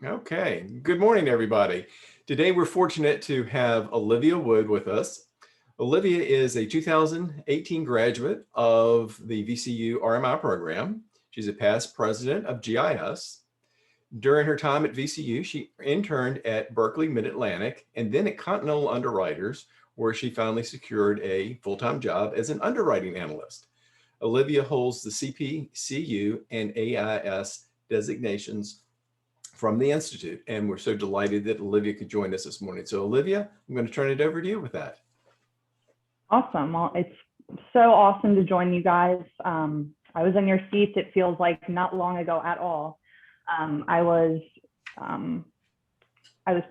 Okay, good morning, everybody. Today we're fortunate to have Olivia Wood with us. Olivia is a 2018 graduate of the VCU RMI program. She's a past president of GIS. During her time at VCU, she interned at Berkeley Mid-Atlantic and then at Continental Underwriters, where she finally secured a full-time job as an underwriting analyst. Olivia holds the CPCU and AIS designations from the Institute, and we're so delighted that Olivia could join us this morning. So Olivia, I'm going to turn it over to you with that. Awesome. Well, it's so awesome to join you guys. I was in your seats, it feels like not long ago at all. I was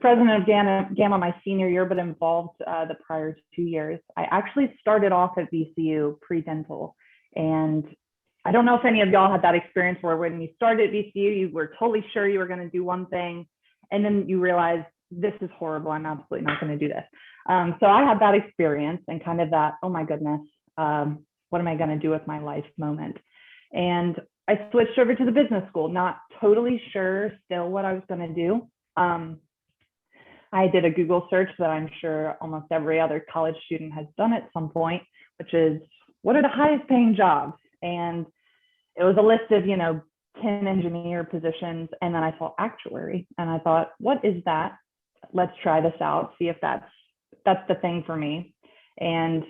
president of Gamma my senior year, but involved the prior 2 years. I actually started off at VCU pre-dental, and I don't know if any of y'all had that experience where when you started at VCU, you were totally sure you were going to do one thing, and then you realize this is horrible. I'm absolutely not going to do this. So I had that experience and kind of that, oh my goodness, what am I going to do with my life moment? And I switched over to the business school, not totally sure still what I was going to do. I did a Google search that I'm sure almost every other college student has done at some point, which is, what are the highest paying jobs? And it was a list of, 10 engineer positions. And then I saw actuary, and I thought, what is that? Let's try this out, see if that's the thing for me. And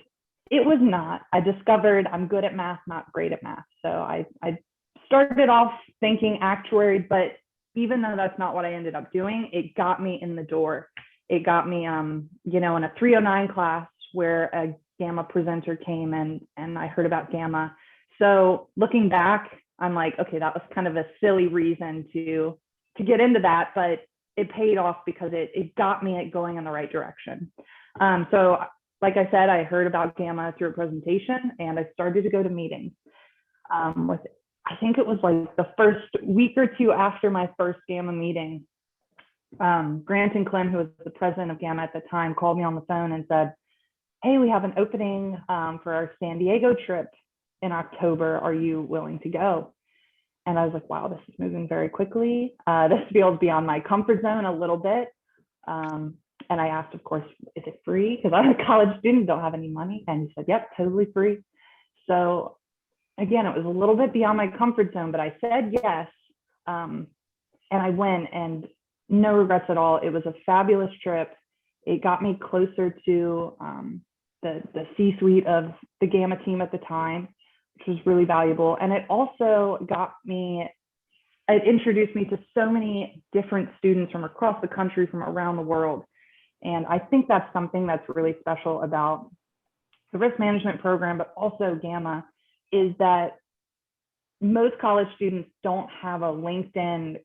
it was not. I discovered I'm good at math, not great at math. So I started off thinking actuary, but even though that's not what I ended up doing, it got me in the door. It got me, in a 309 class where a Gamma presenter came and I heard about Gamma. So looking back, I'm like, okay, that was kind of a silly reason to get into that, but it paid off because it got me going in the right direction. So like I said, I heard about Gamma through a presentation, and I started to go to meetings. I think it was like the first week or two after my first Gamma meeting, Grant and Clem, who was the president of Gamma at the time, called me on the phone and said, hey, we have an opening for our San Diego trip in October. Are you willing to go? And I was like, wow, this is moving very quickly. This feels beyond my comfort zone a little bit. And I asked, of course, is it free? Because I'm a college student, don't have any money. And he said, yep, totally free. So again, it was a little bit beyond my comfort zone, but I said yes. And I went, and no regrets at all. It was a fabulous trip. It got me closer to the C-suite of the Gamma team at the time, which was really valuable. And it also it introduced me to so many different students from across the country, from around the world. And I think that's something that's really special about the risk management program, but also Gamma, is that most college students don't have a LinkedIn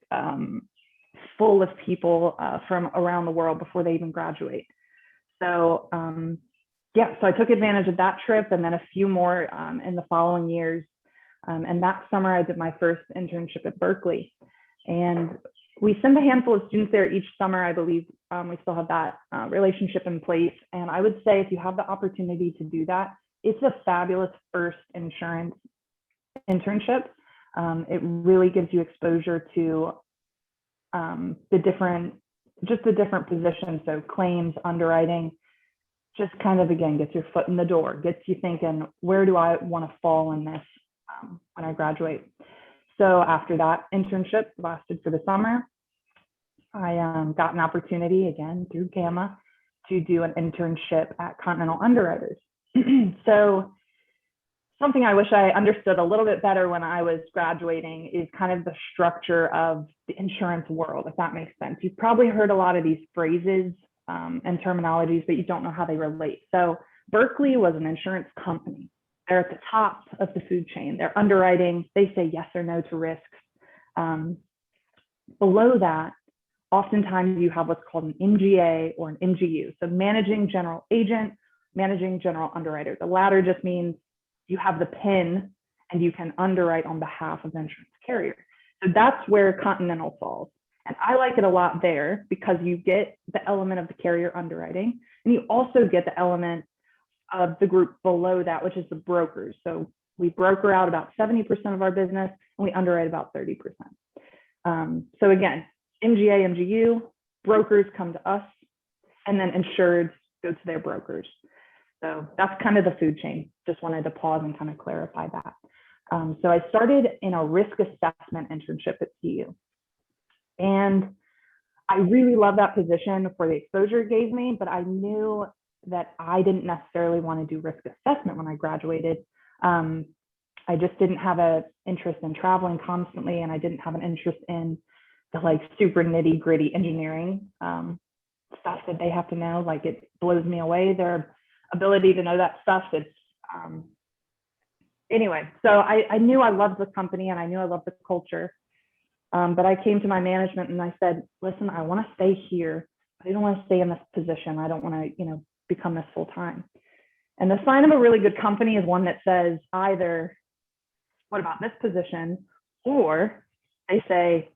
full of people from around the world before they even graduate. So so I took advantage of that trip, and then a few more in the following years. And that summer I did my first internship at Berkeley. And we send a handful of students there each summer. I believe we still have that relationship in place. And I would say if you have the opportunity to do that, it's a fabulous first insurance internship. It really gives you exposure to the different positions. So claims, underwriting, just kind of, again, gets your foot in the door, gets you thinking, where do I want to fall in this when I graduate? So after that internship lasted for the summer, I got an opportunity, again, through Gamma, to do an internship at Continental Underwriters. So something I wish I understood a little bit better when I was graduating is kind of the structure of the insurance world, if that makes sense. You've probably heard a lot of these phrases and terminologies, but you don't know how they relate. So Berkeley was an insurance company. They're at the top of the food chain. They're underwriting. They say yes or no to risks. Below that, oftentimes you have what's called an MGA or an MGU. So managing general agent, managing general underwriter. The latter just means you have the PIN and you can underwrite on behalf of the insurance carrier. So that's where Continental falls. And I like it a lot there because you get the element of the carrier underwriting, and you also get the element of the group below that, which is the brokers. So we broker out about 70% of our business, and we underwrite about 30%. So again, MGA, MGU, brokers come to us, and then insureds go to their brokers. So that's kind of the food chain. Just wanted to pause and kind of clarify that. So I started in a risk assessment internship at CU. And I really loved that position for the exposure it gave me, but I knew that I didn't necessarily want to do risk assessment when I graduated. I just didn't have an interest in traveling constantly, and I didn't have an interest in the like super nitty gritty engineering stuff that they have to know. Like, it blows me away, their ability to know that stuff. It's anyway, so I knew I loved the company and I knew I loved the culture. But I came to my management and I said, listen, I want to stay here. I don't want to stay in this position. I don't want to, become this full time. And the sign of a really good company is one that says either, what about this position? Or they say,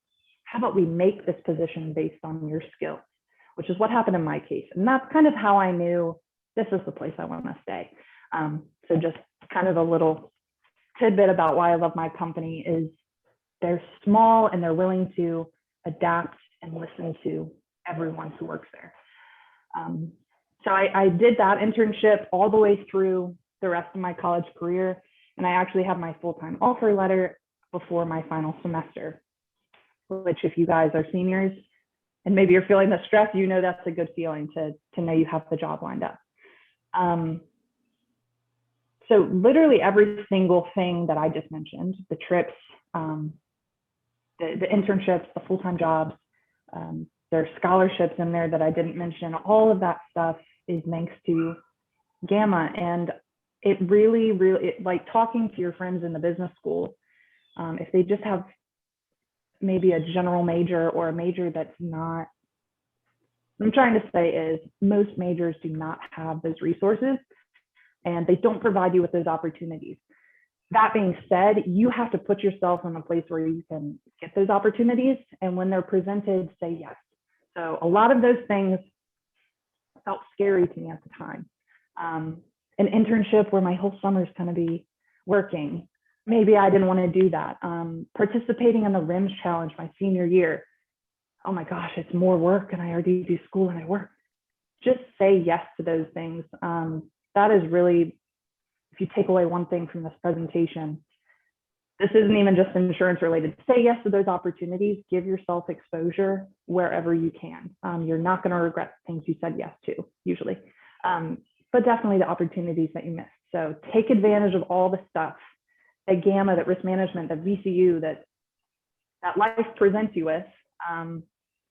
how about we make this position based on your skills, which is what happened in my case. And that's kind of how I knew this is the place I want to stay. So just kind of a little tidbit about why I love my company is they're small and they're willing to adapt and listen to everyone who works there. So I did that internship all the way through the rest of my college career. And I actually had my full-time offer letter before my final semester, which if you guys are seniors and maybe you're feeling the stress, that's a good feeling to know you have the job lined up. So literally every single thing that I just mentioned, the trips, the internships, the full-time jobs, there are scholarships in there that I didn't mention. All of that stuff is thanks to Gamma. And it really, like talking to your friends in the business school, if they just have maybe a general major or a major that's not, what I'm trying to say is most majors do not have those resources and they don't provide you with those opportunities. That being said, you have to put yourself in a place where you can get those opportunities. And when they're presented, say yes. So a lot of those things felt scary to me at the time. An internship where my whole summer is going to be working. Maybe I didn't want to do that. Participating in the RIMS challenge my senior year. Oh my gosh, it's more work and I already do school and I work. Just say yes to those things. That is really, if you take away one thing from this presentation, this isn't even just insurance related. Say yes to those opportunities, give yourself exposure wherever you can. You're not going to regret things you said yes to, usually, but definitely the opportunities that you missed. So take advantage of all the stuff that Gamma, that risk management, that VCU, that life presents you with, and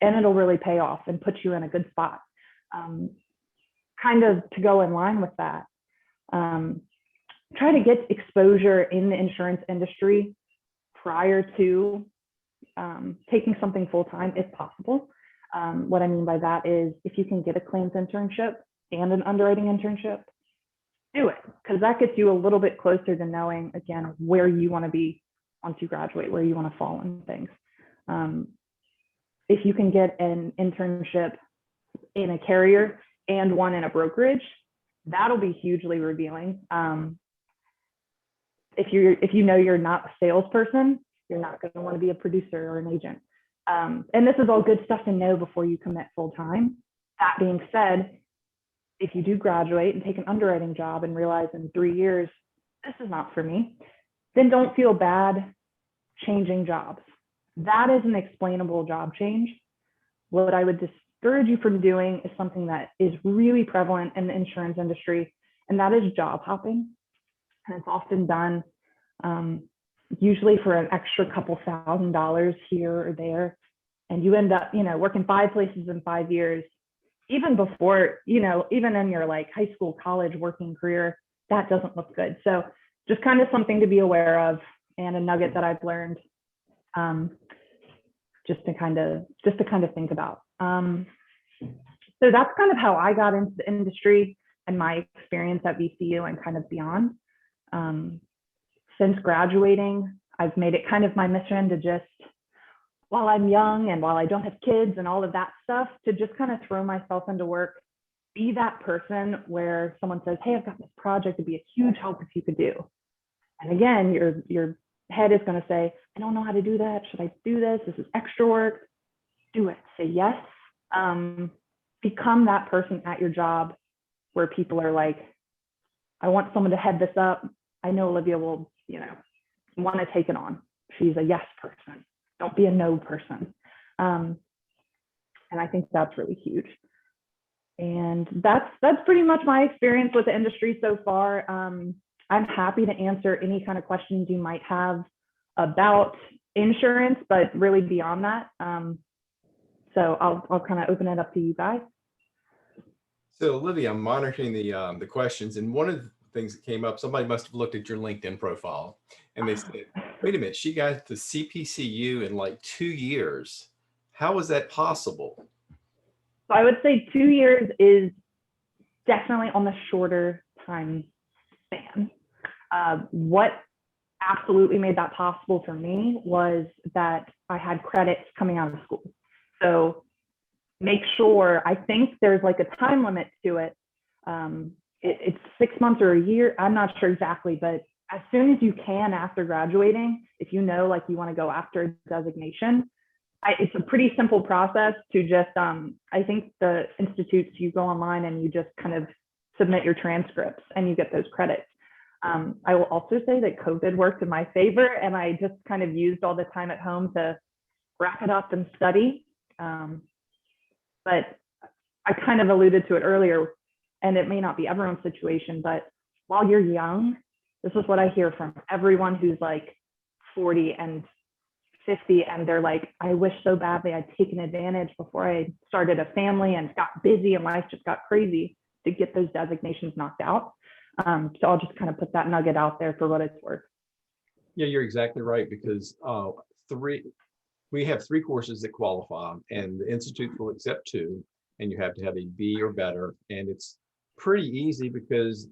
it'll really pay off and put you in a good spot. Kind of to go in line with that, try to get exposure in the insurance industry prior to taking something full-time if possible. What I mean by that is if you can get a claims internship and an underwriting internship, do it, because that gets you a little bit closer to knowing, again, where you want to be once you graduate, where you want to fall in things. If you can get an internship in a carrier and one in a brokerage, that'll be hugely revealing. If you know you're not a salesperson, you're not going to want to be a producer or an agent. And this is all good stuff to know before you commit full time. That being said, if you do graduate and take an underwriting job and realize in 3 years, this is not for me, then don't feel bad changing jobs. That is an explainable job change. What I would discourage you from doing is something that is really prevalent in the insurance industry, and that is job hopping. And it's often done usually for an extra couple $1,000s here or there. And you end up, working 5 places in 5 years, even before, even in your like high school, college working career, that doesn't look good. So just kind of something to be aware of, and a nugget that I've learned just to kind of think about. So that's kind of how I got into the industry and my experience at VCU and kind of beyond. Since graduating, I've made it kind of my mission to just, while I'm young and while I don't have kids and all of that stuff, to just kind of throw myself into work, be that person where someone says, hey, I've got this project, it'd be a huge help if you could do. And again, your head is going to say, I don't know how to do that. Should I do this? This is extra work. do it. Say yes. Become that person at your job where people are like, I want someone to head this up. I know Olivia will, want to take it on. She's a yes person. Don't be a no person. And I think that's really huge. And that's pretty much my experience with the industry so far. I'm happy to answer any kind of questions you might have about insurance, but really beyond that. So I'll kind of open it up to you guys. So Olivia, I'm monitoring the questions, and one of the things that came up, somebody must have looked at your LinkedIn profile, and they said, "Wait a minute, she got the CPCU in like 2 years. How is that possible?" So I would say 2 years is definitely on the shorter time span. What absolutely made that possible for me was that I had credits coming out of school. So make sure, I think there's like a time limit to it. It's 6 months or a year. I'm not sure exactly, but as soon as you can after graduating, if you know like you want to go after a designation, it's a pretty simple process to just, I think the institutes, you go online and you just kind of submit your transcripts and you get those credits. I will also say that COVID worked in my favor, and I just kind of used all the time at home to wrap it up and study. But I kind of alluded to it earlier, and it may not be everyone's situation, but while you're young, this is what I hear from everyone who's like 40 and 50, and they're like, I wish so badly I'd taken advantage before I started a family and got busy and life just got crazy to get those designations knocked out. So I'll just kind of put that nugget out there for what it's worth. Yeah, you're exactly right, because we have 3 courses that qualify, and the institute will accept 2, and you have to have a B or better. And it's pretty easy because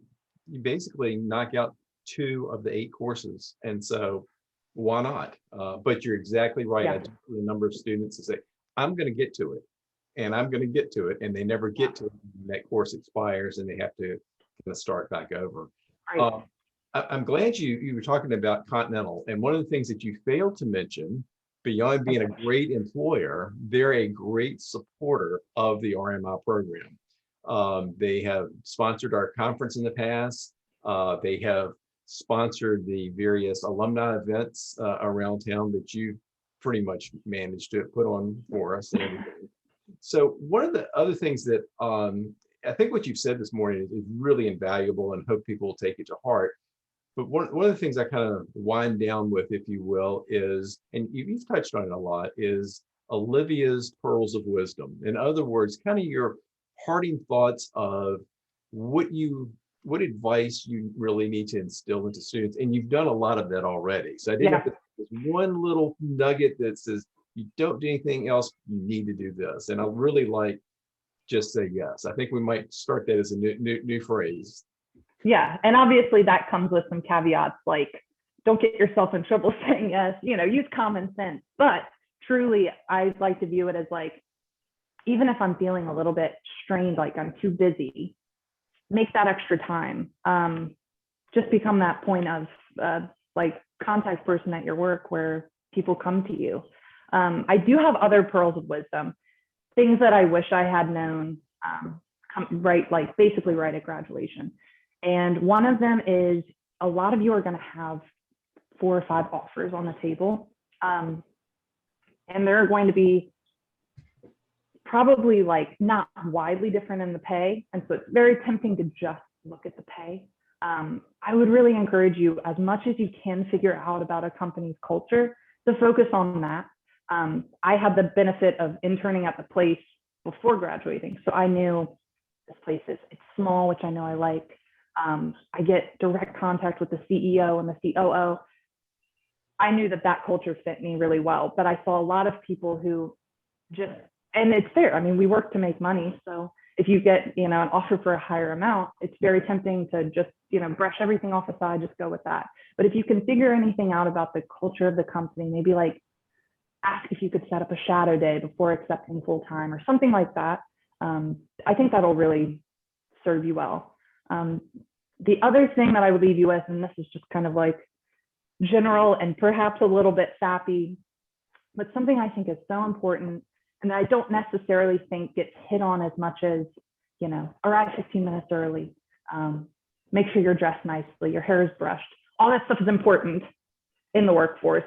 you basically knock out 2 of the 8 courses. And so why not? But you're exactly right. Yeah. I talk to a number of students that say, I'm going to get to it, and I'm going to get to it. And they never get to it. And that course expires and they have to kind of start back over. Right. I'm glad you were talking about Continental. And one of the things that you failed to mention, beyond being a great employer, they're a great supporter of the RMI program. They have sponsored our conference in the past. They have sponsored the various alumni events around town that you pretty much managed to put on for us and everything. So one of the other things that I think what you've said this morning is really invaluable, and hope people will take it to heart. But one of the things I kind of wind down with, if you will, is, and you've touched on it a lot, is Olivia's pearls of wisdom. In other words, kind of your parting thoughts of what advice you really need to instill into students. And you've done a lot of that already. So I didn't have to, there's one little nugget that says, you don't do anything else, you need to do this. And I really like, just say yes. I think we might start that as a new phrase. Yeah, and obviously that comes with some caveats, like don't get yourself in trouble saying yes, use common sense. But truly, I like to view it as like, even if I'm feeling a little bit strained, like I'm too busy, make that extra time. Just become that point of like contact person at your work where people come to you. I do have other pearls of wisdom, things that I wish I had known basically right at graduation. And one of them is, a lot of you are going to have 4 or 5 offers on the table. And they're going to be probably like not widely different in the pay. And so it's very tempting to just look at the pay. I would really encourage you, as much as you can figure out about a company's culture, to focus on that. I had the benefit of interning at the place before graduating. So I knew this place it's small, which I know I like. I get direct contact with the CEO and the COO. I knew that culture fit me really well, but I saw a lot of people who just, and it's fair. I mean, we work to make money. So if you get, an offer for a higher amount, it's very tempting to just, brush everything off aside, just go with that. But if you can figure anything out about the culture of the company, maybe like ask if you could set up a shadow day before accepting full time or something like that. I think that'll really serve you well. The other thing that I would leave you with, and this is just kind of like general and perhaps a little bit sappy, but something I think is so important, and I don't necessarily think gets hit on as much as, arrive 15 minutes early, make sure you're dressed nicely, your hair is brushed. All that stuff is important in the workforce,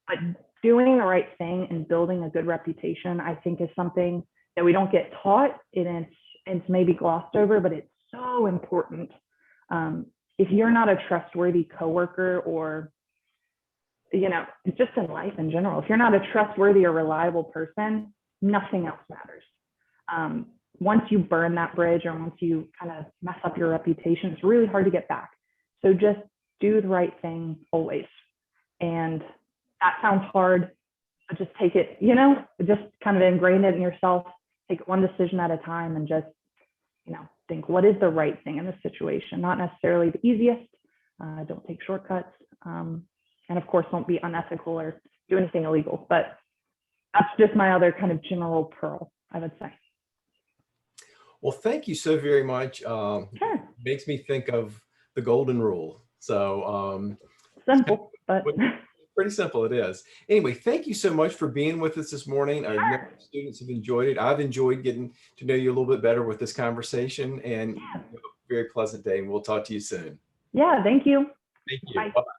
but doing the right thing and building a good reputation, I think, is something that we don't get taught. It's maybe glossed over, but it's so important. If you're not a trustworthy coworker, or just in life in general, if you're not a trustworthy or reliable person, nothing else matters. Once you burn that bridge, or once you kind of mess up your reputation, it's really hard to get back. So just do the right thing always. And that sounds hard, but just take it, just kind of ingrain it in yourself, take it one decision at a time, and just, think, what is the right thing in this situation? Not necessarily the easiest. Don't take shortcuts. And of course, don't be unethical or do anything illegal. But that's just my other kind of general pearl, I would say. Well, thank you so very much. Sure. Makes me think of the golden rule. So simple, but pretty simple it is. Anyway, thank you so much for being with us this morning. I know students have enjoyed it. I've enjoyed getting to know you a little bit better with this conversation, and have a very pleasant day, and we'll talk to you soon. Yeah, thank you. Thank you. Bye. Bye-bye.